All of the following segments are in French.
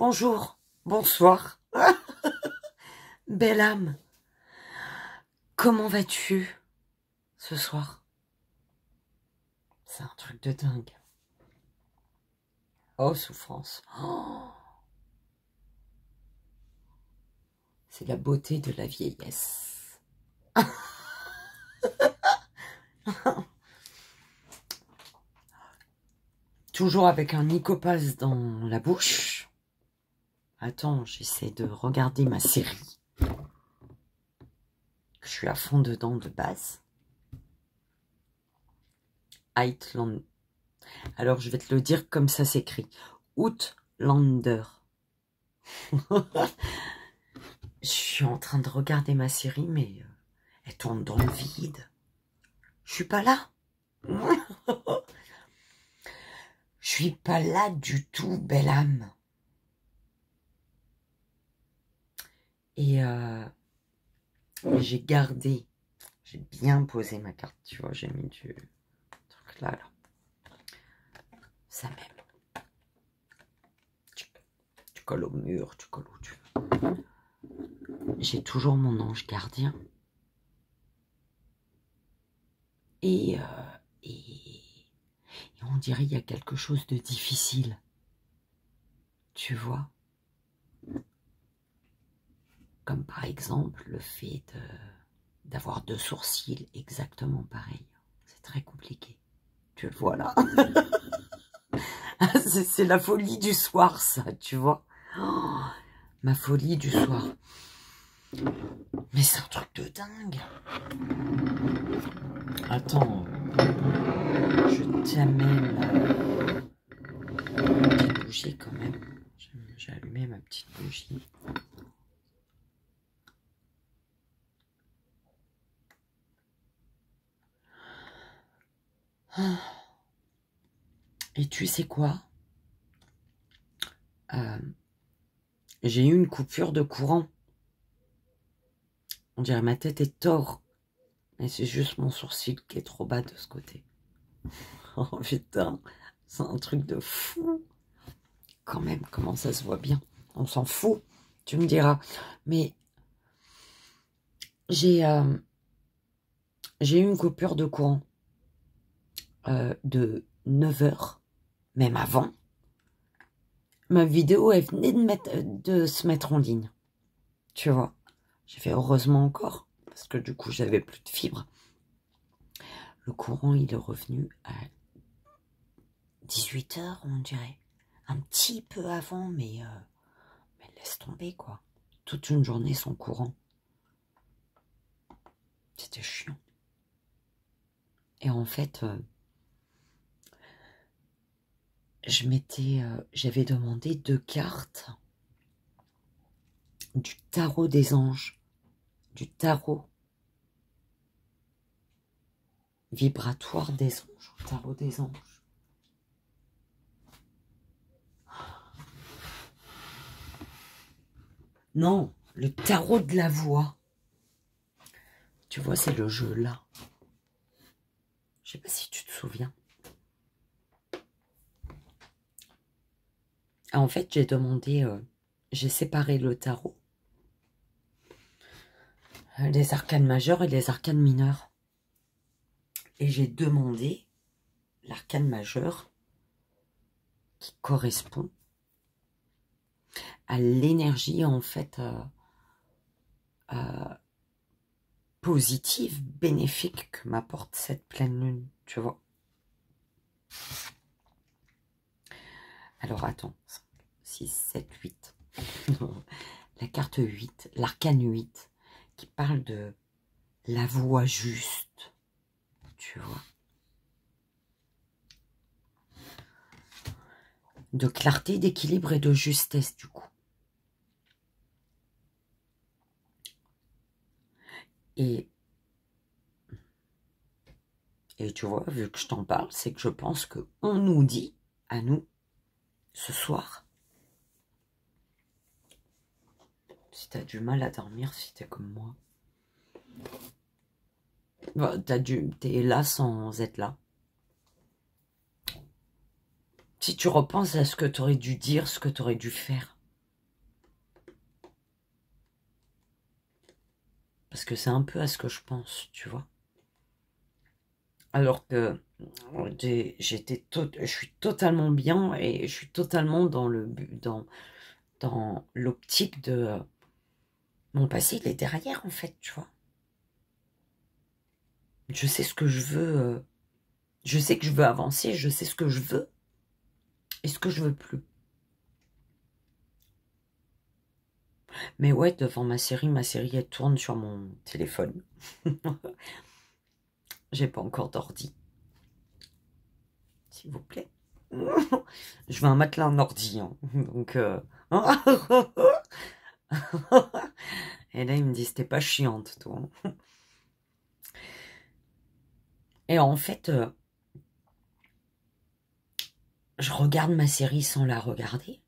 bonjour, bonsoir. Belle âme, comment vas-tu ce soir? C'est un truc de dingue. Oh, souffrance. Oh, c'est la beauté de la vieillesse. Toujours avec un Nicopase dans la bouche. Attends, j'essaie de regarder ma série. Je suis à fond dedans de base. Outlander. Alors, je vais te le dire comme ça s'écrit. Outlander. Je suis en train de regarder ma série, mais elle tourne dans le vide. Je suis pas là. Je suis pas là du tout, belle âme. Et j'ai gardé, j'ai bien posé ma carte, tu vois, j'ai mis du truc là. Ça même. Tu colles au mur, tu colles où tu veux. J'ai toujours mon ange gardien. Et on dirait qu'il y a quelque chose de difficile. Tu vois? Comme par exemple le fait d'avoir deux sourcils exactement pareils. C'est très compliqué. Tu le vois là? C'est la folie du soir, ça, tu vois? Oh, ma folie du soir. Mais c'est un truc de dingue. Attends, je t'amène une petite bougie quand même. J'ai allumé ma petite bougie. Et tu sais quoi? J'ai eu une coupure de courant. On dirait ma tête est tord. Mais c'est juste mon sourcil qui est trop bas de ce côté. Oh putain, c'est un truc de fou. Quand même, comment ça se voit bien? On s'en fout, tu me diras. Mais j'ai eu une coupure de courant de 9 heures, même avant. Ma vidéo, elle venait de se mettre en ligne. Tu vois, j'ai fait heureusement encore, parce que du coup, j'avais plus de fibres. Le courant, il est revenu à 18 heures, on dirait. Un petit peu avant, mais laisse tomber, quoi. Toute une journée sans courant. C'était chiant. Et en fait, j'avais demandé 2 cartes du tarot des anges, du tarot vibratoire des anges, tarot des anges. Non, le tarot de la voix. Tu vois, c'est le jeu là. Je sais pas si tu te souviens. En fait, j'ai demandé, j'ai séparé le tarot, les arcanes majeures et les arcanes mineures. Et j'ai demandé l'arcane majeur qui correspond à l'énergie en fait positive, bénéfique que m'apporte cette pleine lune, tu vois. Alors attends, 6, 7, 8. La carte 8, l'arcane 8, qui parle de la voie juste, tu vois. De clarté, d'équilibre et de justesse, du coup. Et tu vois, vu que je t'en parle, c'est que je pense qu'on nous dit, à nous, ce soir, si t'as du mal à dormir, si t'es comme moi, bah, t'es là sans être là. Si tu repenses à ce que t'aurais dû dire, ce que t'aurais dû faire, Parce que c'est un peu à ce que je pense, tu vois. Alors que je suis totalement bien et je suis totalement dans l'optique de mon passé, il est derrière en fait, tu vois. Je sais ce que je veux, je sais que je veux avancer, je sais ce que je veux et ce que je veux plus. Mais ouais, devant ma série elle tourne sur mon téléphone. J'ai pas encore d'ordi. S'il vous plaît. Je veux un matelas en ordi, hein. Donc et là ils me disent t'es pas chiante toi. Et en fait, je regarde ma série sans la regarder.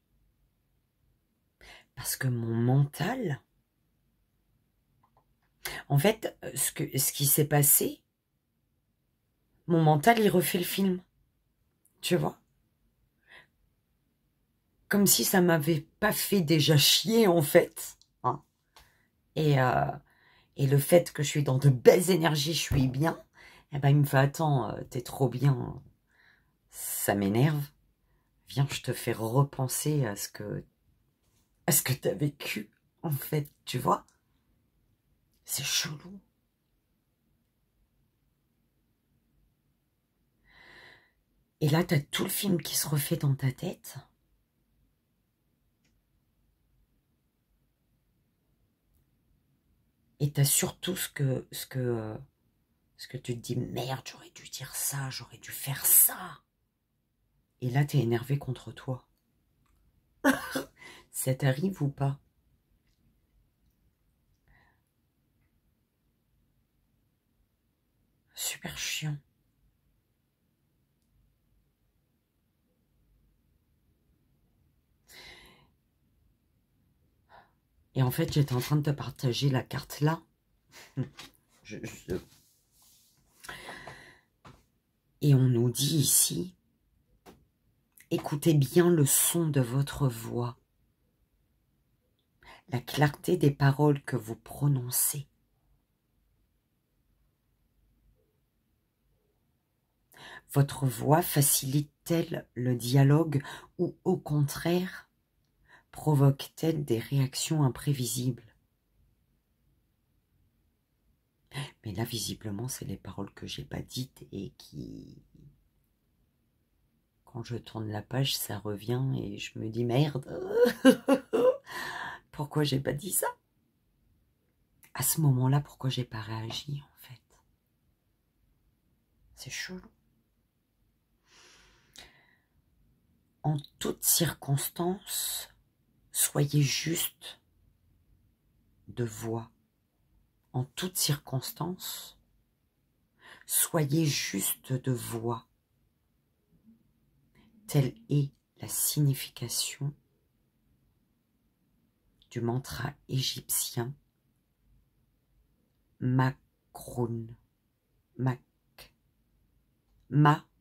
Parce que mon mental... En fait, ce qui s'est passé, mon mental, il refait le film. Tu vois? Comme si ça m'avait pas fait déjà chier, en fait. Hein. Et le fait que je suis dans de belles énergies, je suis bien, eh ben, il me fait, attends, t'es trop bien. Ça m'énerve. Viens, je te fais repenser à ce que t'as vécu, en fait, tu vois? C'est chelou. Et là, t'as tout le film qui se refait dans ta tête. Et t'as surtout ce que tu te dis, merde, j'aurais dû dire ça, j'aurais dû faire ça. Et là, t'es énervé contre toi. Ça t'arrive ou pas? Super chiant. Et en fait, j'étais en train de te partager la carte là. Et on nous dit ici, écoutez bien le son de votre voix, la clarté des paroles que vous prononcez. Votre voix facilite-t-elle le dialogue ou au contraire provoque-t-elle des réactions imprévisibles? Mais là, visiblement, c'est les paroles que j'ai pas dites et qui, quand je tourne la page, ça revient et je me dis merde, pourquoi j'ai pas dit ça? À ce moment-là, pourquoi j'ai pas réagi en fait? C'est chelou. En toutes circonstances, soyez juste de voix. En toutes circonstances, soyez juste de voix. Telle est la signification du mantra égyptien Makroun. Makroun.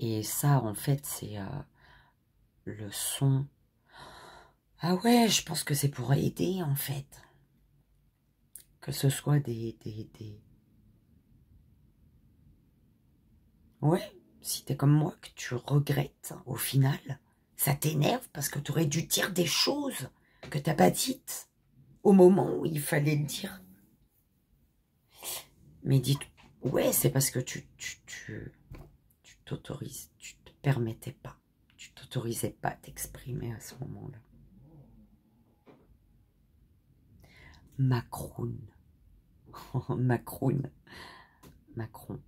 Et ça, en fait, c'est le son. Ah ouais, je pense que c'est pour aider, en fait. Que ce soit des... Ouais, si t'es comme moi, que tu regrettes, au final, ça t'énerve parce que t'aurais dû dire des choses que t'as pas dites au moment où il fallait le dire. Mais dis, ouais, c'est parce que tu t'autorises, tu te permettais pas. Tu t'autorisais pas à t'exprimer à ce moment-là. Macron. Macron. Macron.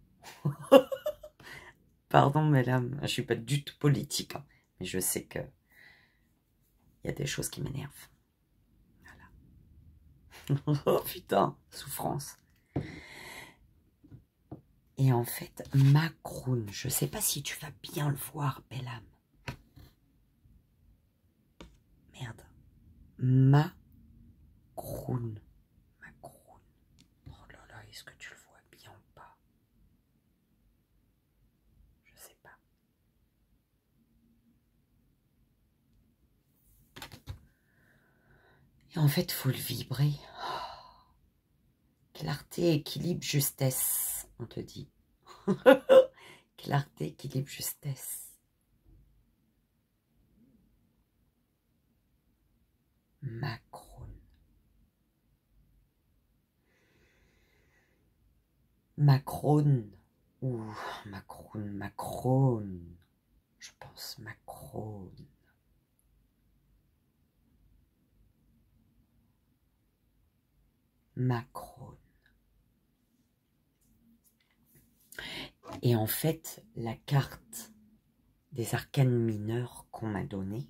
Pardon, mesdames, je suis pas du tout politique, hein, mais je sais que il y a des choses qui m'énervent. Voilà. Oh putain, souffrance. Et en fait, Macron, je sais pas si tu vas bien le voir, belle âme. Merde. Macron. Macron. Oh là là, est-ce que tu le vois bien ou pas? Je sais pas. Et en fait, il faut le vibrer. Clarté, équilibre, justesse, on te dit. Clarté, équilibre, justesse. Macron. Macron. Ou Macron. Je pense Macron. Macron. Et en fait, la carte des arcanes mineurs qu'on m'a donnée,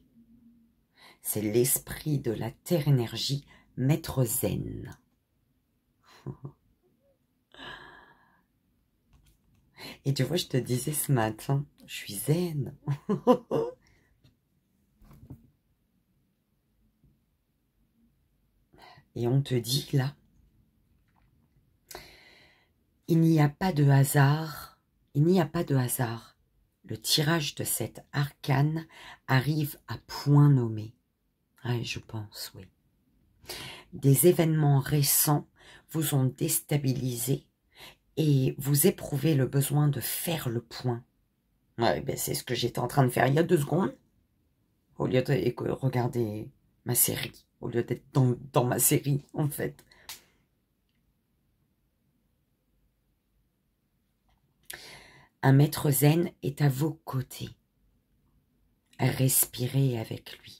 c'est l'esprit de la terre énergie, maître zen. Et tu vois, je te disais ce matin, je suis zen. Et on te dit là, il n'y a pas de hasard, il n'y a pas de hasard. Le tirage de cette arcane arrive à point nommé. Ouais, je pense, oui. Des événements récents vous ont déstabilisé et vous éprouvez le besoin de faire le point. Ouais, ben c'est ce que j'étais en train de faire il y a 2 secondes. Au lieu de regarder ma série. Au lieu d'être dans ma série, en fait. Un maître zen est à vos côtés. Respirez avec lui.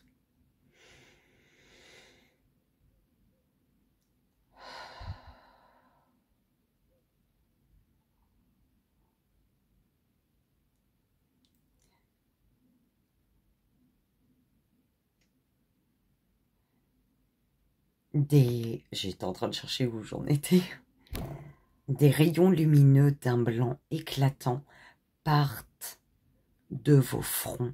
J'étais en train de chercher où j'en étais. Des rayons lumineux d'un blanc éclatant partent de vos fronts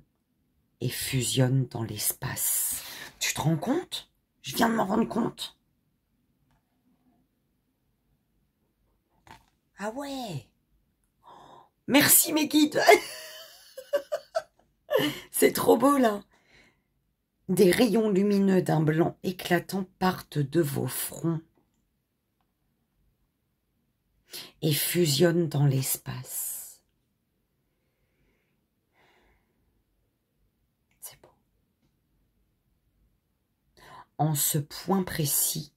et fusionnent dans l'espace. Tu te rends compte? Je viens de m'en rendre compte. Ah ouais. Merci mes guides. C'est trop beau là. Des rayons lumineux d'un blanc éclatant partent de vos fronts et fusionnent dans l'espace. C'est beau. En ce point précis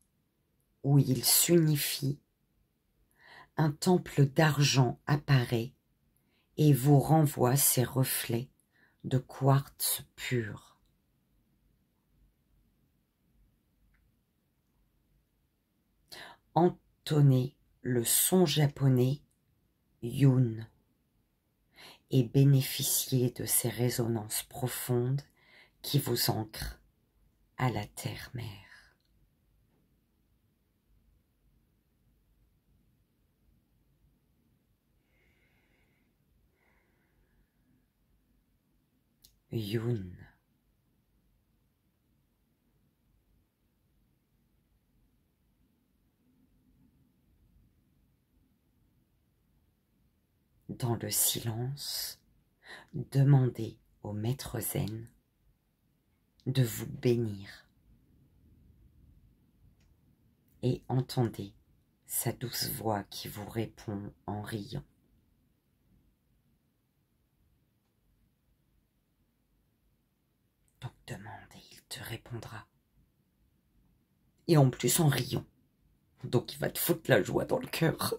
où ils s'unifient, un temple d'argent apparaît et vous renvoie ses reflets de quartz pur. Entonnez le son japonais Yun et bénéficiez de ces résonances profondes qui vous ancrent à la terre-mère. Yun. Dans le silence, demandez au maître zen de vous bénir et entendez sa douce voix qui vous répond en riant. Donc demande et il te répondra. Et en plus en riant. Donc il va te foutre la joie dans le cœur.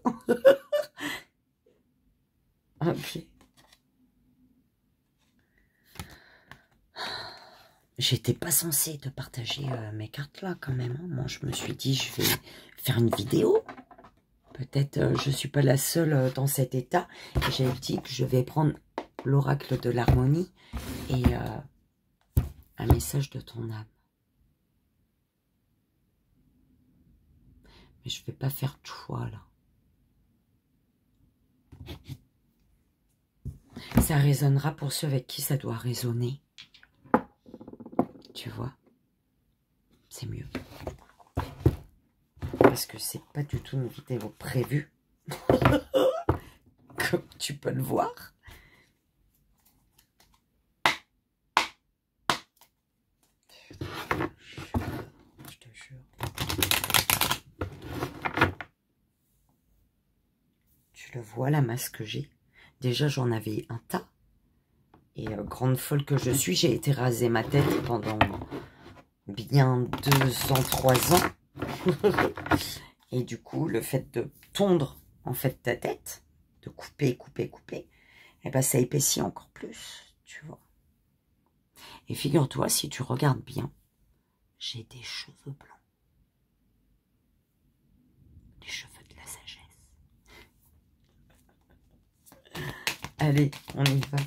Ok. J'étais pas censée te partager mes cartes là quand même. Hein. Moi je me suis dit je vais faire une vidéo. Peut-être je suis pas la seule dans cet état. J'ai dit que je vais prendre l'oracle de l'harmonie et un message de ton âme. Mais je vais pas faire de choix là. Ça résonnera pour ceux avec qui ça doit résonner. Tu vois, c'est mieux. Parce que c'est pas du tout une vidéo prévue. Comme tu peux le voir. Je te jure. Tu le vois, la masse que j'ai. Déjà, j'en avais un tas. Et grande folle que je suis, j'ai été raser ma tête pendant bien 2 ans, 3 ans. Et du coup, le fait de tondre en fait ta tête, de couper, couper, couper, et ben ça épaissit encore plus, tu vois. Et figure-toi, si tu regardes bien, j'ai des cheveux blancs. Les cheveux de la sagesse. Allez, on y va.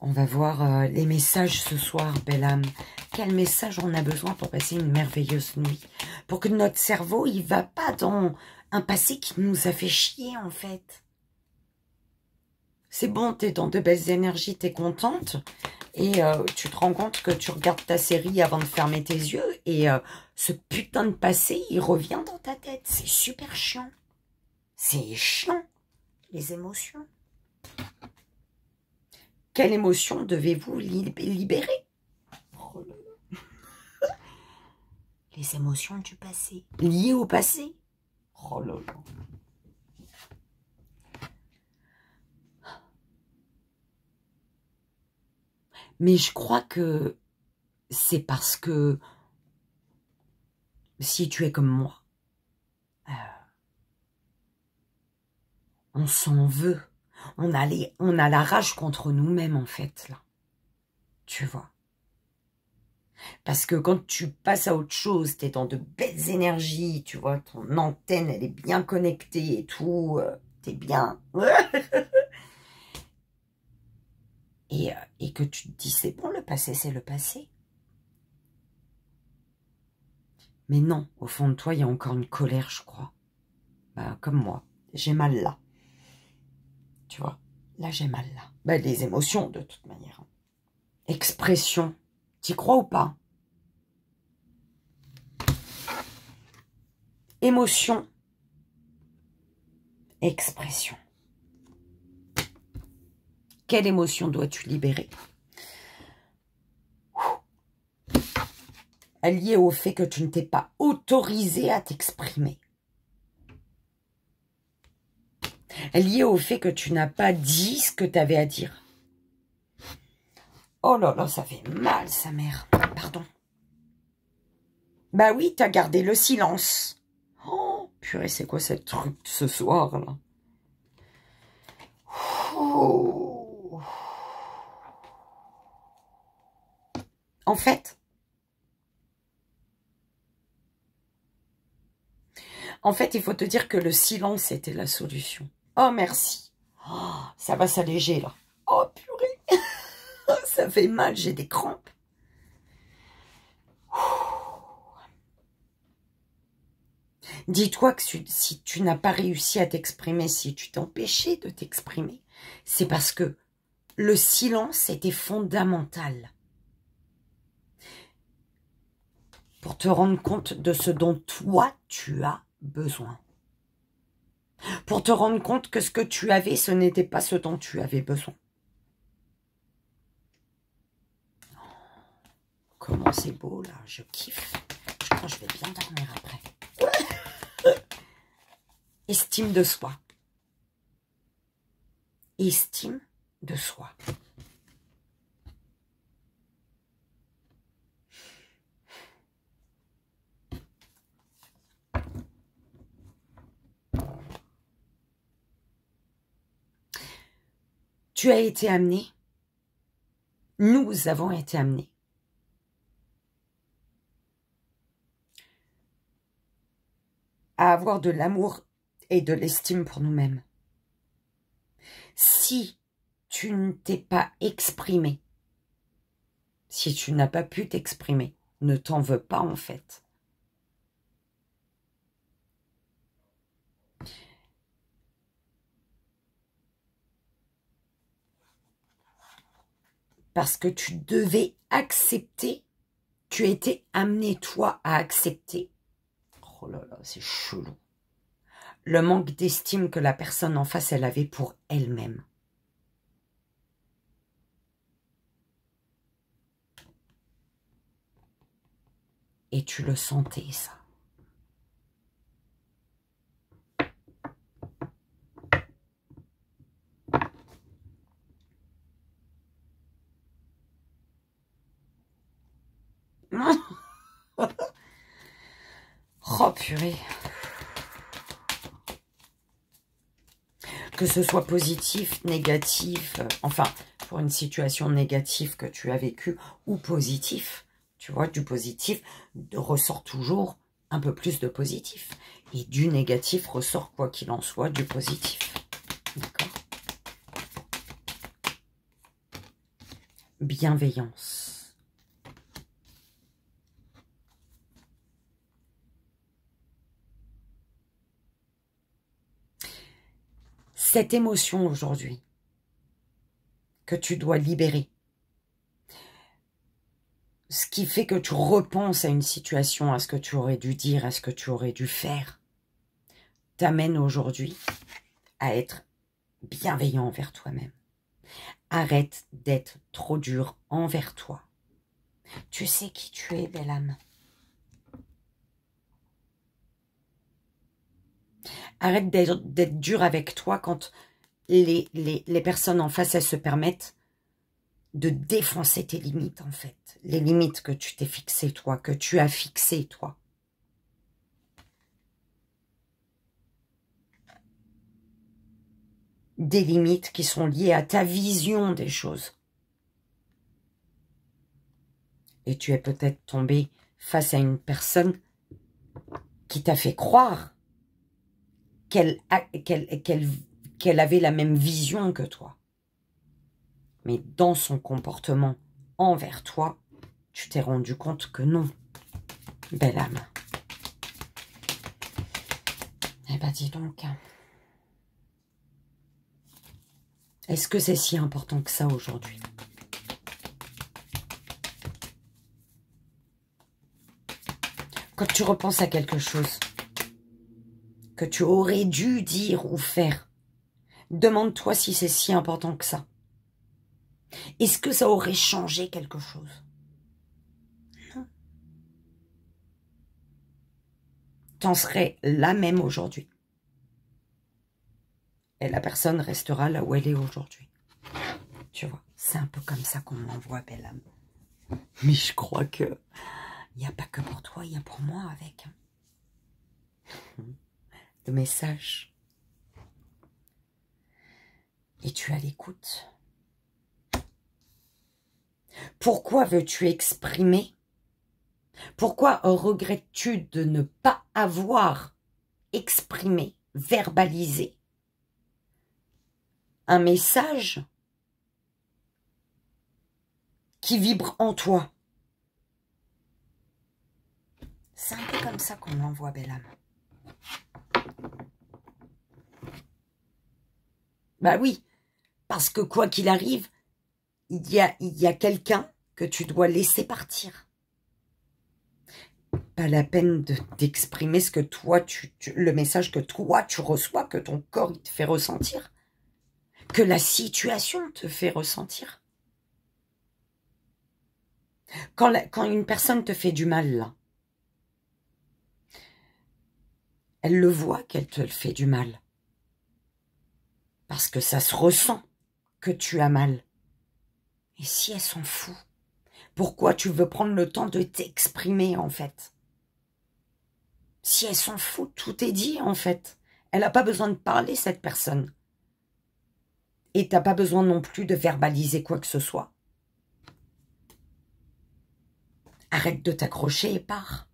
On va voir les messages ce soir, belle âme. Quel message on a besoin pour passer une merveilleuse nuit? Pour que notre cerveau, il va pas dans un passé qui nous a fait chier, en fait. C'est bon, t'es dans de belles énergies, t'es contente. Et tu te rends compte que tu regardes ta série avant de fermer tes yeux. Et ce putain de passé, il revient dans ta tête. C'est super chiant. C'est chiant, les émotions. Quelle émotion devez-vous libérer? Oh là là. Les émotions du passé. Liées au passé. Oh là là. Mais je crois que c'est parce que si tu es comme moi, on s'en veut. On a la rage contre nous-mêmes, en fait, là. Tu vois. Parce que quand tu passes à autre chose, tu es dans de belles énergies, tu vois, ton antenne, elle est bien connectée et tout, t'es bien. et que tu te dis, c'est bon, le passé, c'est le passé. Mais non, au fond de toi, il y a encore une colère, je crois. Bah, comme moi, j'ai mal là. Tu vois, là, j'ai mal là. Bah, les émotions, de toute manière. Expression, t'y crois ou pas? Émotion, expression. Quelle émotion dois-tu libérer? Lié au fait que tu ne t'es pas autorisé à t'exprimer. Lié au fait que tu n'as pas dit ce que tu avais à dire. Oh là là, ça fait mal, sa mère. Pardon. Bah oui, t'as gardé le silence. Oh, purée, c'est quoi cette truc ce soir, là? Oh. En fait, il faut te dire que le silence était la solution. Oh, merci. Oh, ça va s'alléger, là. Oh, purée. Ça fait mal, j'ai des crampes. Dis-toi que si tu n'as pas réussi à t'exprimer, si tu t'es empêché de t'exprimer, c'est parce que le silence était fondamental pour te rendre compte de ce dont toi, tu as besoin. Pour te rendre compte que ce que tu avais, ce n'était pas ce dont tu avais besoin. Comment c'est beau, là. Je kiffe. Je crois que je vais bien dormir après. Estime de soi. Estime de soi. Tu as été amené. Nous avons été amenés à avoir de l'amour et de l'estime pour nous-mêmes. Si tu ne t'es pas exprimé, si tu n'as pas pu t'exprimer, ne t'en veux pas en fait. Parce que tu devais accepter, tu étais amené toi à accepter. Oh là là, c'est chelou. Le manque d'estime que la personne en face, elle avait pour elle-même. Et tu le sentais, ça. Oh purée. Que ce soit positif, négatif, enfin, pour une situation négative que tu as vécue, ou positif, tu vois, du positif ressort toujours un peu plus de positif. Et du négatif ressort, quoi qu'il en soit, du positif. D'accord? Bienveillance. Cette émotion aujourd'hui que tu dois libérer, ce qui fait que tu repenses à une situation, à ce que tu aurais dû dire, à ce que tu aurais dû faire, t'amène aujourd'hui à être bienveillant envers toi-même. Arrête d'être trop dur envers toi. Tu sais qui tu es, belle âme. Arrête d'être dur avec toi quand les personnes en face, elles se permettent de défoncer tes limites, en fait. Les limites que tu t'es fixées, toi, que tu as fixées, toi. Des limites qui sont liées à ta vision des choses. Et tu es peut-être tombé face à une personne qui t'a fait croire qu'elle avait la même vision que toi. Mais dans son comportement envers toi, tu t'es rendu compte que non, belle âme. Eh ben dis donc, est-ce que c'est si important que ça aujourd'hui? Quand tu repenses à quelque chose que tu aurais dû dire ou faire, demande-toi si c'est si important que ça. Est-ce que ça aurait changé quelque chose? Non. T'en serais là même aujourd'hui. Et la personne restera là où elle est aujourd'hui. Tu vois, c'est un peu comme ça qu'on m'envoie, belle âme. Mais je crois que il n'y a pas que pour toi, il y a pour moi avec. De messages. Et tu as l'écoute. Pourquoi veux-tu exprimer? Pourquoi regrettes-tu de ne pas avoir exprimé, verbalisé un message qui vibre en toi? C'est un peu comme ça qu'on l'envoie, belle âme. Bah oui, parce que quoi qu'il arrive, il y a quelqu'un que tu dois laisser partir. Pas la peine d'exprimer ce que toi, le message que toi tu reçois, que ton corps il te fait ressentir, que la situation te fait ressentir. Quand une personne te fait du mal, là, elle le voit qu'elle te fait du mal. Parce que ça se ressent que tu as mal. Et si elle s'en fout, pourquoi tu veux prendre le temps de t'exprimer, en fait? Si elle s'en fout, tout est dit, en fait. Elle n'a pas besoin de parler, cette personne. Et tu n'as pas besoin non plus de verbaliser quoi que ce soit. Arrête de t'accrocher et pars.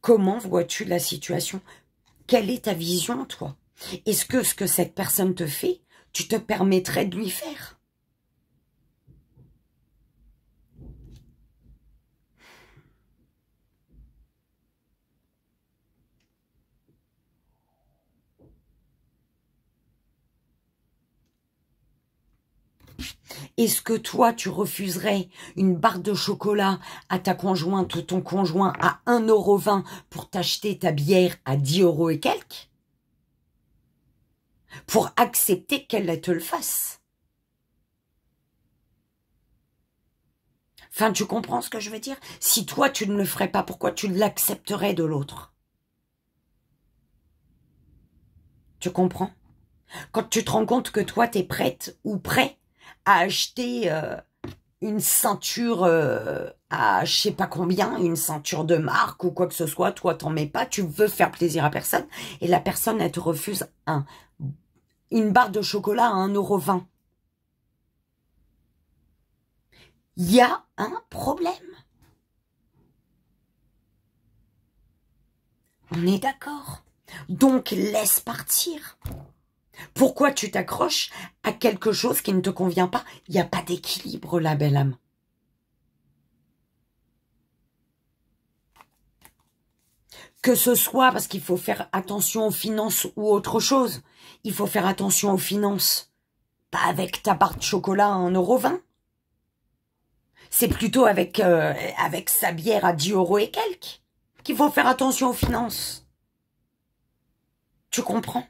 Comment vois-tu la situation? Quelle est ta vision, toi? Est-ce que ce que cette personne te fait, tu te permettrais de lui faire? Est-ce que toi, tu refuserais une barre de chocolat à ta conjointe ou ton conjoint à 1,20 € pour t'acheter ta bière à 10 € et quelques? Pour accepter qu'elle te le fasse? Enfin, tu comprends ce que je veux dire? Si toi, tu ne le ferais pas, pourquoi tu l'accepterais de l'autre? Tu comprends? Quand tu te rends compte que toi, t'es prête ou prêt à acheter une ceinture à je sais pas combien, une ceinture de marque ou quoi que ce soit, toi, t'en mets pas, tu veux faire plaisir à personne, et la personne, elle te refuse une barre de chocolat à 1,20 €. Il y a un problème. On est d'accord. Donc, laisse partir. Pourquoi tu t'accroches à quelque chose qui ne te convient pas? Il n'y a pas d'équilibre, la belle âme. Que ce soit parce qu'il faut faire attention aux finances ou autre chose. Il faut faire attention aux finances. Pas avec ta barre de chocolat à 1,20 €. C'est plutôt avec sa bière à 10 € et quelques qu'il faut faire attention aux finances. Tu comprends?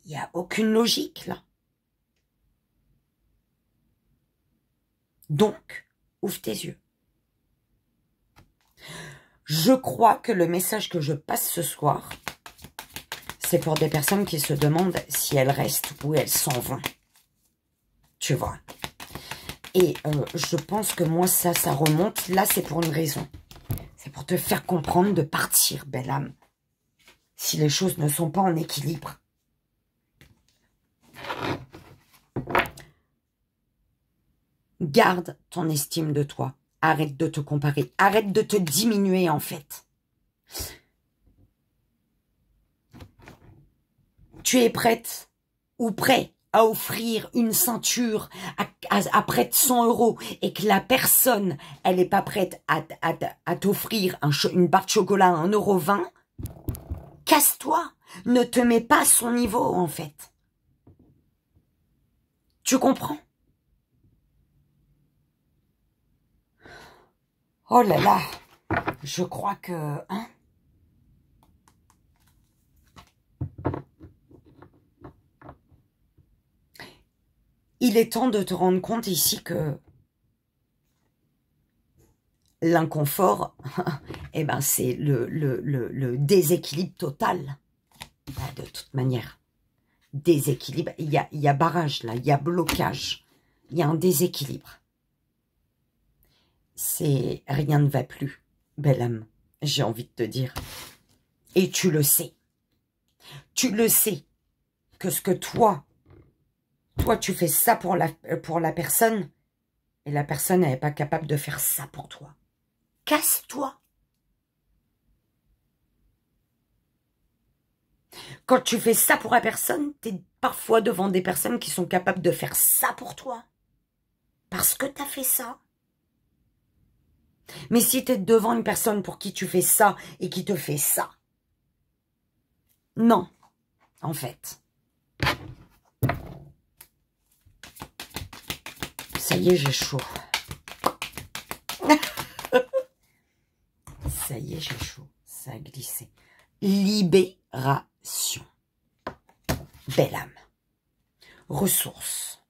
Il n'y a aucune logique, là. Donc, ouvre tes yeux. Je crois que le message que je passe ce soir, c'est pour des personnes qui se demandent si elles restent ou elles s'en vont. Tu vois. Et je pense que moi, ça remonte. Là, c'est pour une raison. C'est pour te faire comprendre de partir, belle âme. Si les choses ne sont pas en équilibre. Garde ton estime de toi. Arrête de te comparer. Arrête de te diminuer, en fait. Tu es prête ou prêt à offrir une ceinture à près de 100 € et que la personne, elle n'est pas prête à t'offrir une barre de chocolat à 1,20 €, casse-toi. Ne te mets pas à son niveau, en fait. Tu comprends? Oh là là, je crois que... Hein, il est temps de te rendre compte ici que l'inconfort, eh ben c'est le déséquilibre total. De toute manière, déséquilibre, il y a barrage là, il y a blocage, il y a un déséquilibre. Rien ne va plus, belle âme, j'ai envie de te dire. Et tu le sais. Tu le sais que ce que toi tu fais ça pour la personne, et la personne n'est pas capable de faire ça pour toi. Casse-toi. Quand tu fais ça pour la personne, tu es parfois devant des personnes qui sont capables de faire ça pour toi. Parce que tu as fait ça. Mais si tu es devant une personne pour qui tu fais ça et qui te fait ça, non, en fait. Ça y est, j'ai chaud. Ça y est, j'ai chaud. Ça a glissé. Libération. Belle âme. Ressources.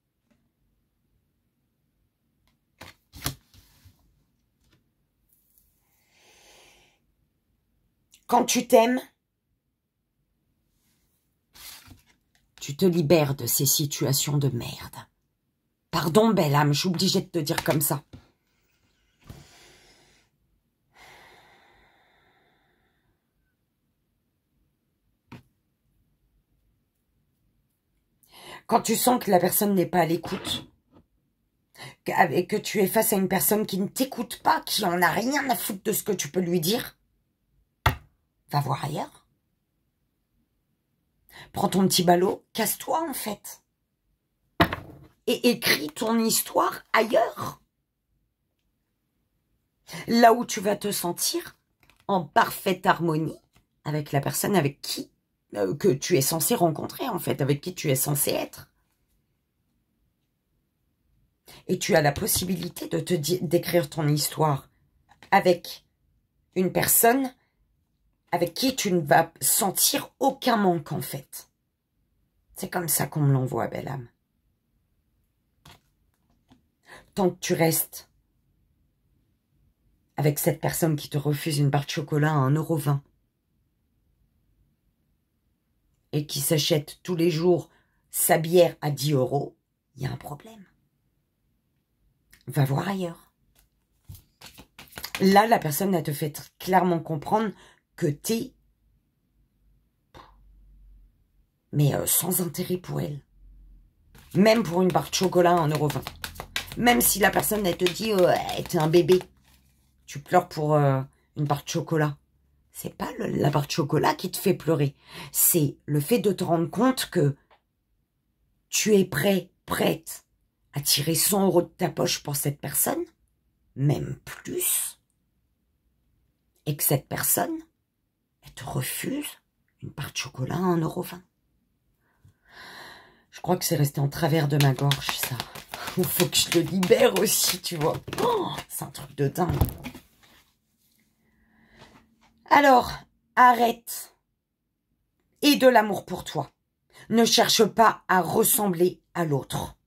Quand tu t'aimes, tu te libères de ces situations de merde. Pardon, belle âme, je suis obligée de te dire comme ça. Quand tu sens que la personne n'est pas à l'écoute, que tu es face à une personne qui ne t'écoute pas, qui en a rien à foutre de ce que tu peux lui dire, va voir ailleurs. Prends ton petit ballot, casse-toi en fait. Et écris ton histoire ailleurs. Là où tu vas te sentir en parfaite harmonie avec la personne avec qui que tu es censé rencontrer en fait, avec qui tu es censé être. Et tu as la possibilité de d'écrire ton histoire avec une personne avec qui tu ne vas sentir aucun manque en fait. C'est comme ça qu'on me l'envoie, belle âme. Tant que tu restes avec cette personne qui te refuse une barre de chocolat à 1,20 €, et qui s'achète tous les jours sa bière à 10 €, il y a un problème. Va voir ailleurs. Là, la personne, elle te fait clairement comprendre que t'es... mais sans intérêt pour elle. Même pour une barre de chocolat à 1,20 €. Même si la personne, elle te dit, t'es un bébé. Tu pleures pour une barre de chocolat. C'est pas la barre de chocolat qui te fait pleurer. C'est le fait de te rendre compte que tu es prête à tirer 100 € de ta poche pour cette personne, même plus, et que cette personne, elle te refuse une part de chocolat à 1,20 €. Je crois que c'est resté en travers de ma gorge, ça. Il faut que je le libère aussi, tu vois. Oh, c'est un truc de dingue. Alors, arrête. Et de l'amour pour toi. Ne cherche pas à ressembler à l'autre.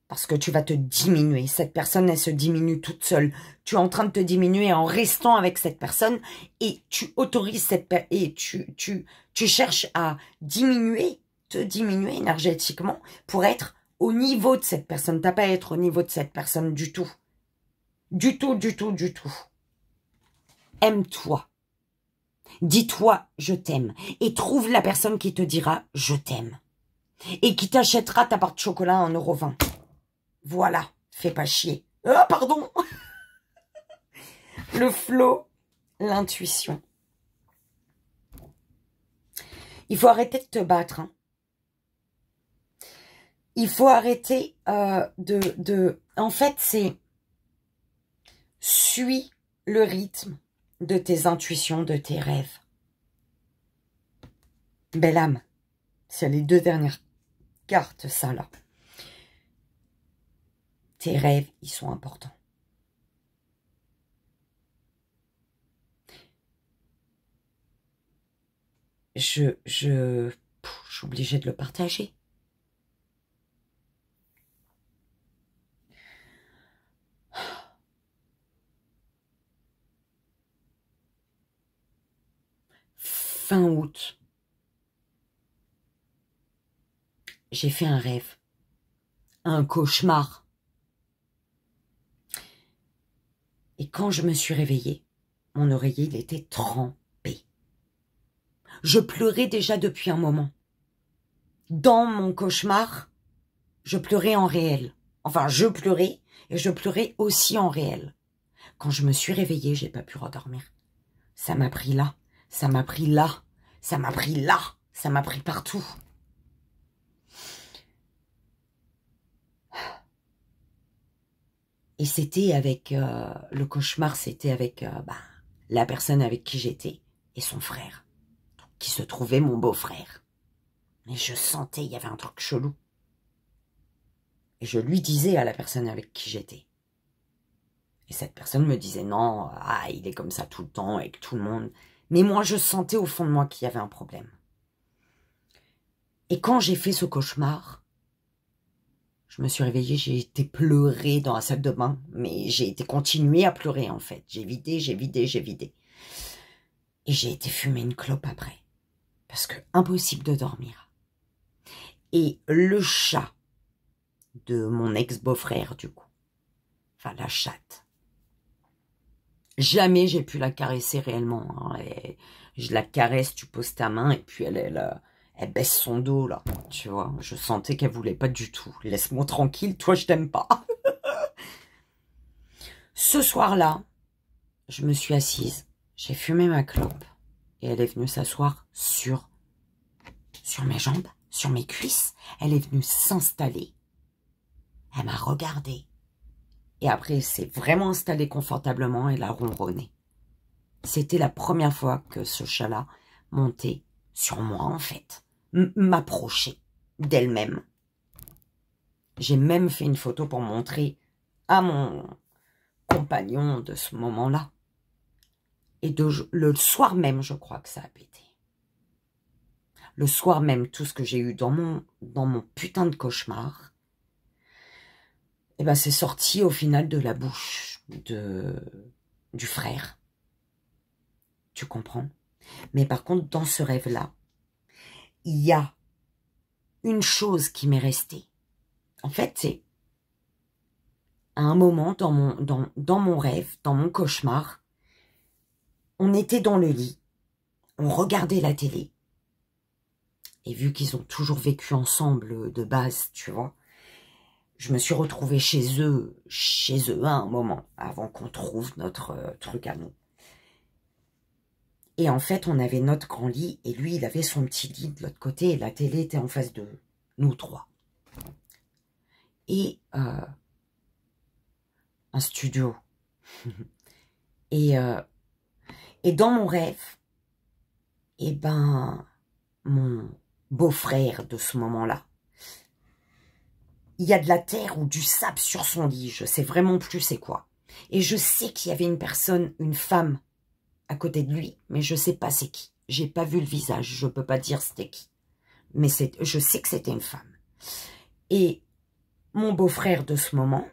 Parce que tu vas te diminuer. Cette personne, elle se diminue toute seule. Tu es en train de te diminuer en restant avec cette personne et tu autorises cette personne et tu cherches à te diminuer énergétiquement pour être au niveau de cette personne. T'as pas à être au niveau de cette personne du tout. Du tout, du tout, du tout. Aime-toi. Dis-toi, je t'aime. Et trouve la personne qui te dira, je t'aime. Et qui t'achètera ta part de chocolat à 1,20 €. Voilà, fais pas chier. Ah, pardon. Le flow, l'intuition. Il faut arrêter de te battre. Hein. Il faut arrêter En fait, c'est... Suis le rythme de tes intuitions, de tes rêves. Belle âme. C'est les 2 dernières cartes, ça, là. Tes rêves, ils sont importants. Je suis obligée de le partager. Fin août, j'ai fait un rêve, un cauchemar. Et quand je me suis réveillée, mon oreiller, il était trempé. Je pleurais déjà depuis un moment. Dans mon cauchemar, je pleurais en réel. Enfin, je pleurais et je pleurais aussi en réel. Quand je me suis réveillée, j'ai pas pu redormir. Ça m'a pris là, ça m'a pris là, ça m'a pris là, ça m'a pris partout. Et c'était avec, le cauchemar, c'était avec la personne avec qui j'étais et son frère, qui se trouvait mon beau-frère. Mais je sentais, il y avait un truc chelou. Et je lui disais à la personne avec qui j'étais. Et cette personne me disait, non, il est comme ça tout le temps avec tout le monde. Mais moi, je sentais au fond de moi qu'il y avait un problème. Et quand j'ai fait ce cauchemar, je me suis réveillée, j'ai été pleurer dans la salle de bain. Mais j'ai été continuer à pleurer, en fait. J'ai vidé, j'ai vidé, j'ai vidé. Et j'ai été fumer une clope après. Parce que impossible de dormir. Et le chat de mon ex-beau-frère, du coup. Enfin, la chatte. Jamais j'ai pu la caresser réellement. Hein. Je la caresse, tu poses ta main et puis elle baisse son dos, là. Tu vois, je sentais qu'elle voulait pas du tout. Laisse-moi tranquille, toi, je t'aime pas. Ce soir-là, je me suis assise. J'ai fumé ma clope. Et elle est venue s'asseoir sur mes jambes, sur mes cuisses. Elle est venue s'installer. Elle m'a regardée. Et après, elle s'est vraiment installée confortablement et elle a ronronné. C'était la première fois que ce chat-là montait sur moi, en fait. M'approchait d'elle-même. J'ai même fait une photo pour montrer à mon compagnon de ce moment-là. Et le soir même, je crois que ça a pété. Le soir même, tout ce que j'ai eu dans mon putain de cauchemar, et ben c'est sorti au final de la bouche du frère. Tu comprends? Mais par contre, dans ce rêve-là, il y a une chose qui m'est restée. En fait, c'est à un moment dans mon rêve, dans mon cauchemar, on était dans le lit, on regardait la télé. Et vu qu'ils ont toujours vécu ensemble de base, tu vois, je me suis retrouvée chez eux à un moment, avant qu'on trouve notre truc à nous. Et en fait, on avait notre grand lit, et lui, il avait son petit lit de l'autre côté, et la télé était en face de nous trois. Et un studio. Et dans mon rêve, eh ben, mon beau-frère de ce moment-là, il y a de la terre ou du sable sur son lit, je sais vraiment plus c'est quoi. Et je sais qu'il y avait une personne, une femme, à côté de lui, mais je sais pas c'est qui. J'ai pas vu le visage, je peux pas dire c'était qui. Mais je sais que c'était une femme. Et mon beau-frère de ce moment,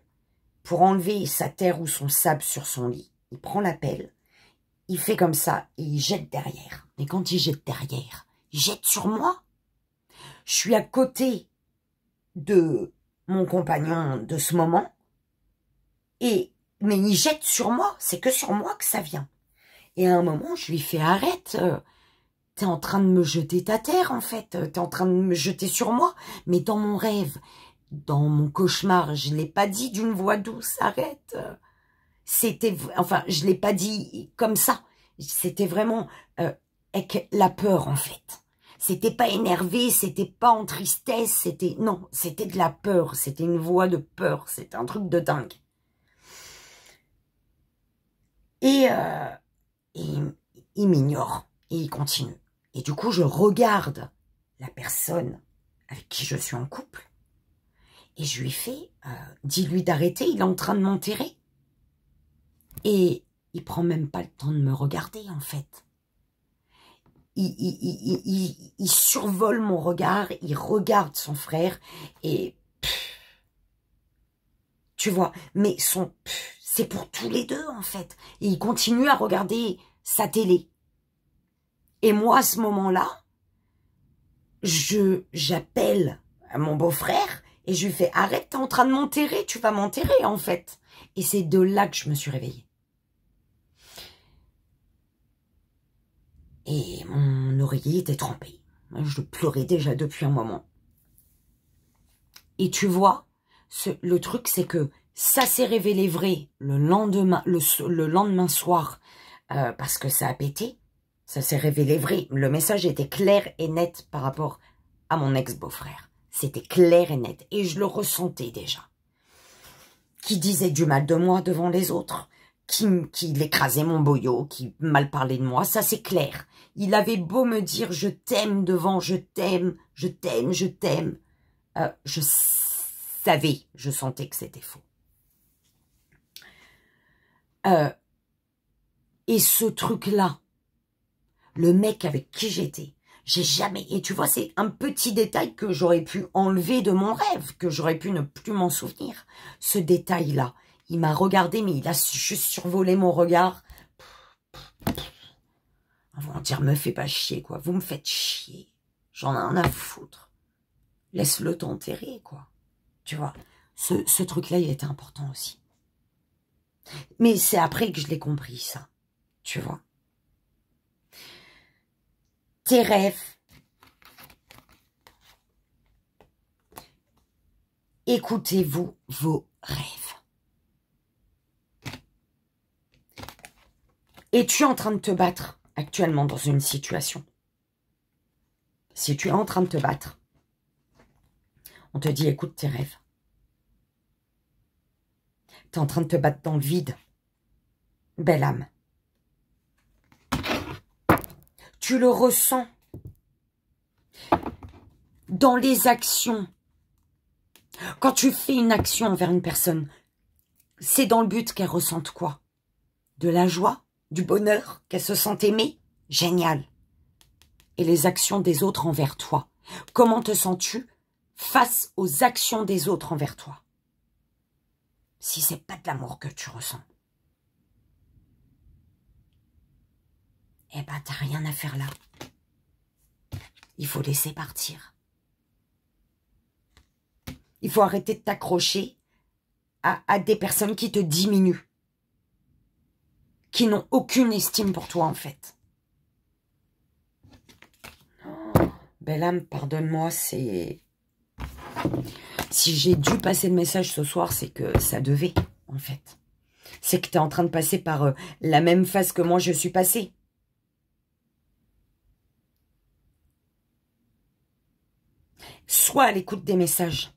pour enlever sa terre ou son sable sur son lit, il prend la pelle, il fait comme ça et il jette derrière. Et quand il jette derrière, il jette sur moi. Je suis à côté de mon compagnon de ce moment, mais il jette sur moi, c'est que sur moi que ça vient. Et à un moment, je lui fais arrête, t'es en train de me jeter ta terre en fait, t'es en train de me jeter sur moi. Mais dans mon rêve, dans mon cauchemar, je l'ai pas dit d'une voix douce, arrête. C'était, enfin, je l'ai pas dit comme ça. C'était vraiment avec la peur en fait. C'était pas énervé, c'était pas en tristesse, c'était non, c'était de la peur, c'était une voix de peur, c'était un truc de dingue. Et il m'ignore et il continue. Et du coup, je regarde la personne avec qui je suis en couple et je lui fais, dis-lui d'arrêter, il est en train de m'enterrer. Et il prend même pas le temps de me regarder en fait. Il survole mon regard, il regarde son frère et tu vois, mais c'est pour tous les deux en fait. Et il continue à regarder sa télé. Et moi à ce moment-là, j'appelle mon beau-frère et je lui fais arrête, t'es en train de m'enterrer, tu vas m'enterrer en fait. Et c'est de là que je me suis réveillée. Et mon oreiller était trempé. Je pleurais déjà depuis un moment. Et tu vois, le truc c'est que ça s'est révélé vrai le lendemain, le lendemain soir, parce que ça a pété. Ça s'est révélé vrai. Le message était clair et net par rapport à mon ex-beau-frère. C'était clair et net. Et je le ressentais déjà. Qui disait du mal de moi devant les autres. Qui écrasait mon boyau, qui mal parlait de moi, ça c'est clair. Il avait beau me dire je t'aime devant, je t'aime, je t'aime, je t'aime. Je savais, je sentais que c'était faux. Et ce truc-là, le mec avec qui j'étais, j'ai jamais... Et tu vois, c'est un petit détail que j'aurais pu enlever de mon rêve, que j'aurais pu ne plus m'en souvenir. Ce détail-là, il m'a regardé, mais il a juste survolé mon regard. Ils vont dire, me fais pas chier, quoi. Vous me faites chier. J'en ai rien à foutre. Laisse-le t'enterrer, quoi. Tu vois, ce truc-là, il était important aussi. Mais c'est après que je l'ai compris, ça. Tu vois. Tes rêves. Écoutez-vous vos rêves. Es-tu en train de te battre actuellement dans une situation? Si tu es en train de te battre, on te dit écoute tes rêves. Tu es en train de te battre dans le vide. Belle âme. Tu le ressens dans les actions. Quand tu fais une action envers une personne, c'est dans le but qu'elle ressente quoi? De la joie? Du bonheur? Qu'elle se sente aimée? Génial. Et les actions des autres envers toi? Comment te sens-tu face aux actions des autres envers toi? Si c'est pas de l'amour que tu ressens, eh ben t'as rien à faire là. il faut laisser partir. Il faut arrêter de t'accrocher à des personnes qui te diminuent, qui n'ont aucune estime pour toi, en fait. Belle âme, pardonne-moi, c'est... Si j'ai dû passer le message ce soir, c'est que ça devait, en fait. C'est que tu es en train de passer par la même phase que moi je suis passée. Sois à l'écoute des messages.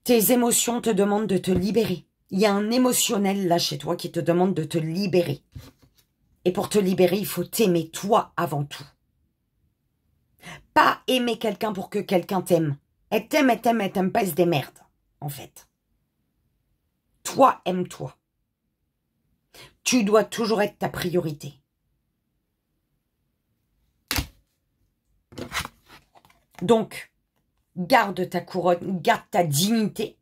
Tes émotions te demandent de te libérer. Il y a un émotionnel là chez toi qui te demande de te libérer. Et pour te libérer, il faut t'aimer toi avant tout. Pas aimer quelqu'un pour que quelqu'un t'aime. Elle t'aime, elle t'aime, elle t'aime pas, elle se démerde, en fait. Toi, aime-toi. Tu dois toujours être ta priorité. Donc, garde ta couronne, garde ta dignité.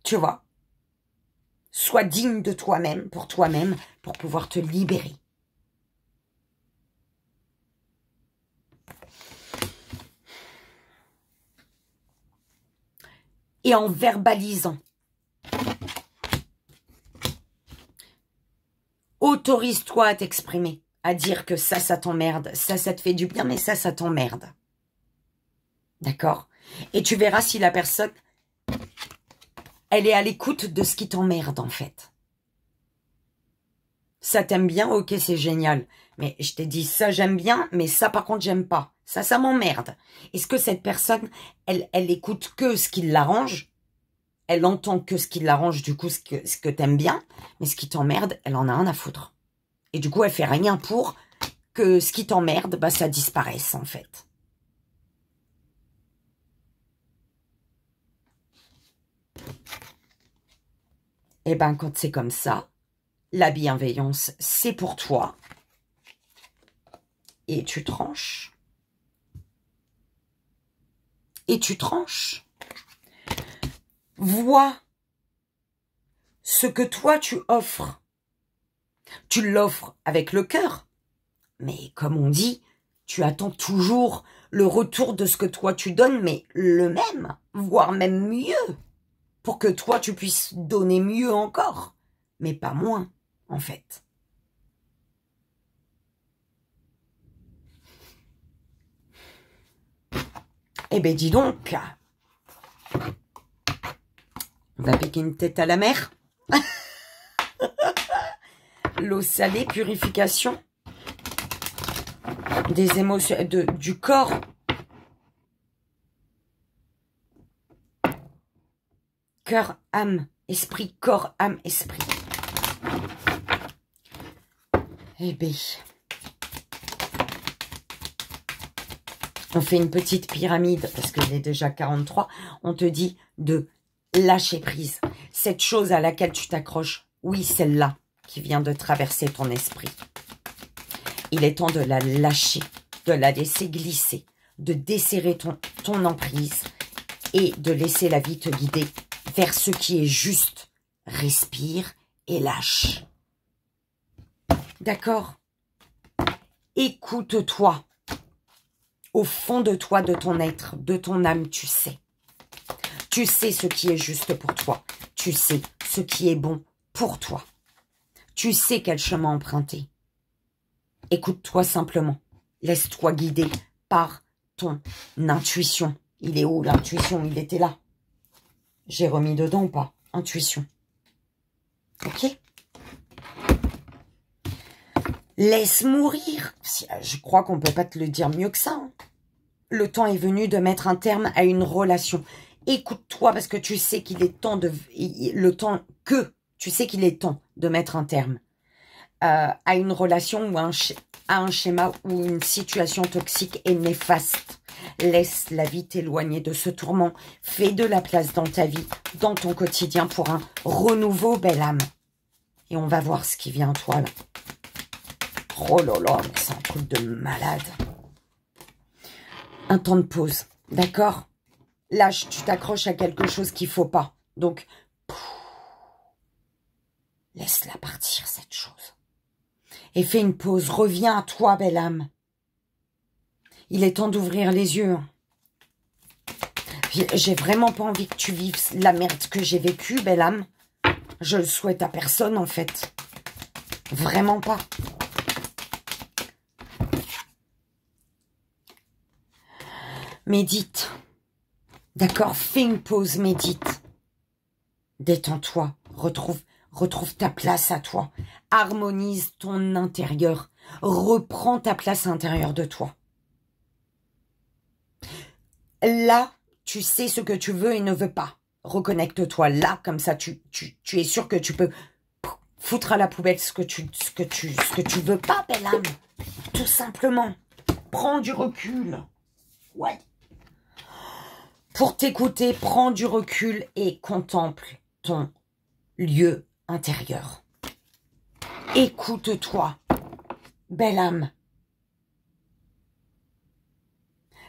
Tu vois. Sois digne de toi-même, pour pouvoir te libérer. Et en verbalisant, autorise-toi à t'exprimer, à dire que ça t'emmerde, ça te fait du bien, mais ça t'emmerde. D'accord? Et tu verras si la personne, elle est à l'écoute de ce qui t'emmerde, en fait. Ça t'aime bien, ok, c'est génial. Mais je t'ai dit, ça j'aime bien, mais ça par contre j'aime pas. Ça m'emmerde. Est-ce que cette personne, elle écoute que ce qui l'arrange? Elle entend que ce qui l'arrange, du coup, ce que t'aimes bien, mais ce qui t'emmerde, elle en a rien à foutre. Et du coup, elle fait rien pour que ce qui t'emmerde, bah, ça disparaisse, en fait. Et ben, quand c'est comme ça, la bienveillance, c'est pour toi. Et tu tranches. Et tu tranches. Vois ce que toi tu offres. Tu l'offres avec le cœur. Mais comme on dit, tu attends toujours le retour de ce que toi tu donnes, mais le même, voire même mieux, pour que toi tu puisses donner mieux encore, mais pas moins, en fait. Eh ben dis donc, on va piquer une tête à la mer. L'eau salée, purification des émotions, du corps. Cœur, âme, esprit, corps, âme, esprit. Eh bien, on fait une petite pyramide, parce qu'il est déjà 43. On te dit de lâcher prise. Cette chose à laquelle tu t'accroches, oui, celle-là qui vient de traverser ton esprit. Il est temps de la lâcher, de la laisser glisser, de desserrer ton emprise et de laisser la vie te guider vers ce qui est juste. Respire et lâche. D'accord? Écoute-toi. Au fond de toi, de ton être, de ton âme, tu sais. Tu sais ce qui est juste pour toi. Tu sais ce qui est bon pour toi. Tu sais quel chemin emprunter. Écoute-toi simplement. Laisse-toi guider par ton intuition. Il est où l'intuition? Il était là. J'ai remis dedans ou pas? Intuition. Ok? Laisse mourir. Je crois qu'on ne peut pas te le dire mieux que ça. Hein. Le temps est venu de mettre un terme à une relation. Écoute-toi parce que tu sais qu'il est temps de... Tu sais qu'il est temps de mettre un terme à une relation ou à un schéma ou une situation toxique et néfaste. Laisse la vie t'éloigner de ce tourment. Fais de la place dans ta vie, dans ton quotidien pour un renouveau, belle âme. Et on va voir ce qui vient à toi là. Oh là là, mais c'est un truc de malade. Un temps de pause, d'accord? Lâche, tu t'accroches à quelque chose qu'il faut pas. Donc, laisse-la partir, cette chose. Et fais une pause. Reviens à toi, belle âme. Il est temps d'ouvrir les yeux. J'ai vraiment pas envie que tu vives la merde que j'ai vécue, belle âme. Je le souhaite à personne, en fait. Vraiment pas. Médite. D'accord? Fais une pause, médite. Détends-toi. Retrouve ta place à toi. Harmonise ton intérieur. Reprends ta place à l'intérieur de toi. Là, tu sais ce que tu veux et ne veux pas. Reconnecte-toi là, comme ça, tu es sûr que tu peux foutre à la poubelle ce que tu veux pas, belle âme. Tout simplement. Prends du recul. Ouais. Pour t'écouter, prends du recul et contemple ton lieu intérieur. Écoute-toi, belle âme.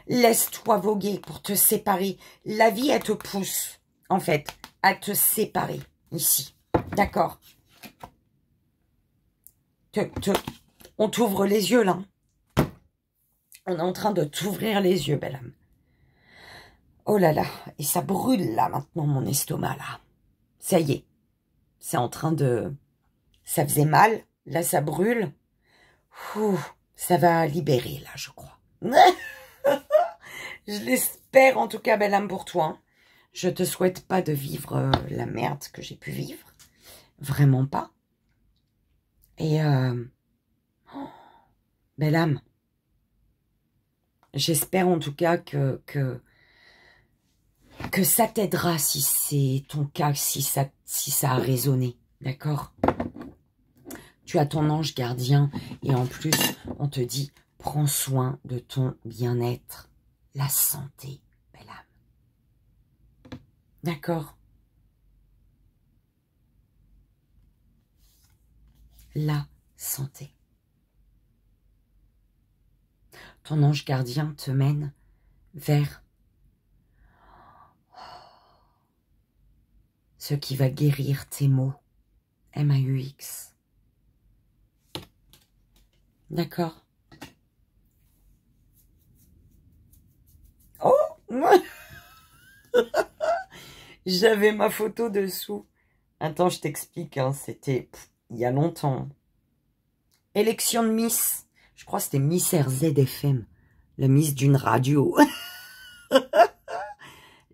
Laisse-toi voguer pour te séparer. La vie, elle te pousse, en fait, à te séparer, ici. D'accord? On t'ouvre les yeux, là. On est en train de t'ouvrir les yeux, belle âme. Oh là là, et ça brûle, là, maintenant, mon estomac, là. Ça y est. C'est en train de... Ça faisait mal, là, ça brûle. Ouh, ça va libérer, là, je crois. Je l'espère, en tout cas, belle âme, pour toi. Je te souhaite pas de vivre la merde que j'ai pu vivre. Vraiment pas. Et, oh, belle âme. J'espère, en tout cas, que ça t'aidera si c'est ton cas, si ça a résonné. D'accord? Tu as ton ange gardien et en plus, on te dit, prends soin de ton bien-être, la santé, belle âme. D'accord? La santé. Ton ange gardien te mène vers ce qui va guérir tes maux. MAUX. D'accord? Oh! J'avais ma photo dessous. Attends, je t'explique, hein, c'était il y a longtemps. Élection de Miss. Je crois que c'était Miss RZFM. La Miss d'une radio.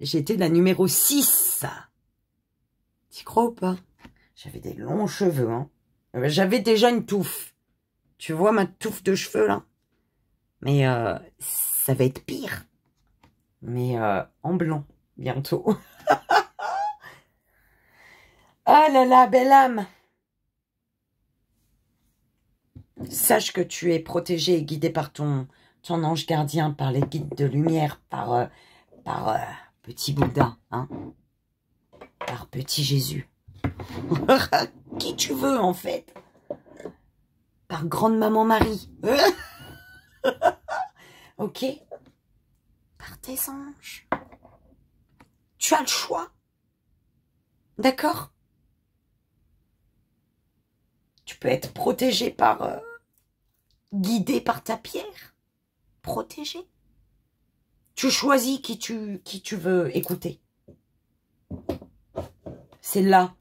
J'étais la numéro 6. Tu crois ou pas? J'avais des longs cheveux, hein. J'avais déjà une touffe. Tu vois ma touffe de cheveux, là? Mais ça va être pire. Mais en blanc, bientôt. Ah là là, belle âme. Sache que tu es protégé et guidé par ton ange gardien, par les guides de lumière, par petit Bouddha, hein, par petit Jésus. Qui tu veux, en fait. Par grande maman Marie. Ok? Par tes anges. Tu as le choix. D'accord? Tu peux être protégé par... guidé par ta pierre. Protégé. Tu choisis qui tu veux écouter. C'est là.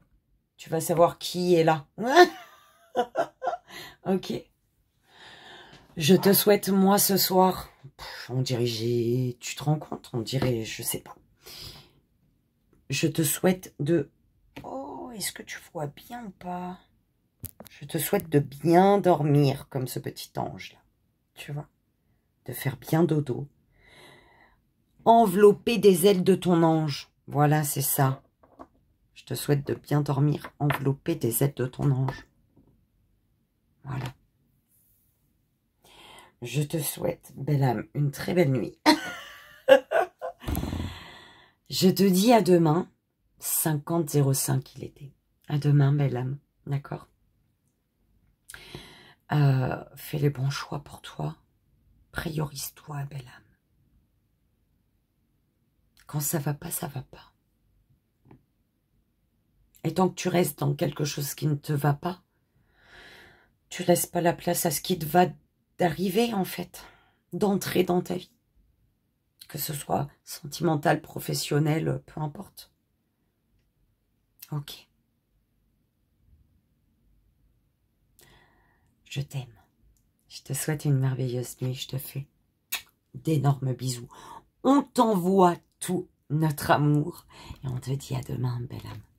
Tu vas savoir qui est là. Ok. Je te souhaite, moi, ce soir... on dirait, tu te rends compte? On dirait, je sais pas. Je te souhaite de... Oh, est-ce que tu vois bien ou pas? Je te souhaite de bien dormir comme ce petit ange, là. Tu vois? De faire bien dodo. Envelopper des ailes de ton ange. Voilà, c'est ça. Je te souhaite de bien dormir. Envelopper des ailes de ton ange. Voilà. Je te souhaite, belle âme, une très belle nuit. Je te dis à demain. 50:05 il était. À demain, belle âme. D'accord? Fais les bons choix pour toi. Priorise-toi, belle âme. Quand ça va pas, ça va pas. Et tant que tu restes dans quelque chose qui ne te va pas, tu laisses pas la place à ce qui te va d'arriver, en fait, d'entrer dans ta vie. Que ce soit sentimental, professionnel, peu importe. Ok. Je t'aime. Je te souhaite une merveilleuse nuit. Je te fais d'énormes bisous. On t'envoie tout notre amour. Et on te dit à demain, belle âme.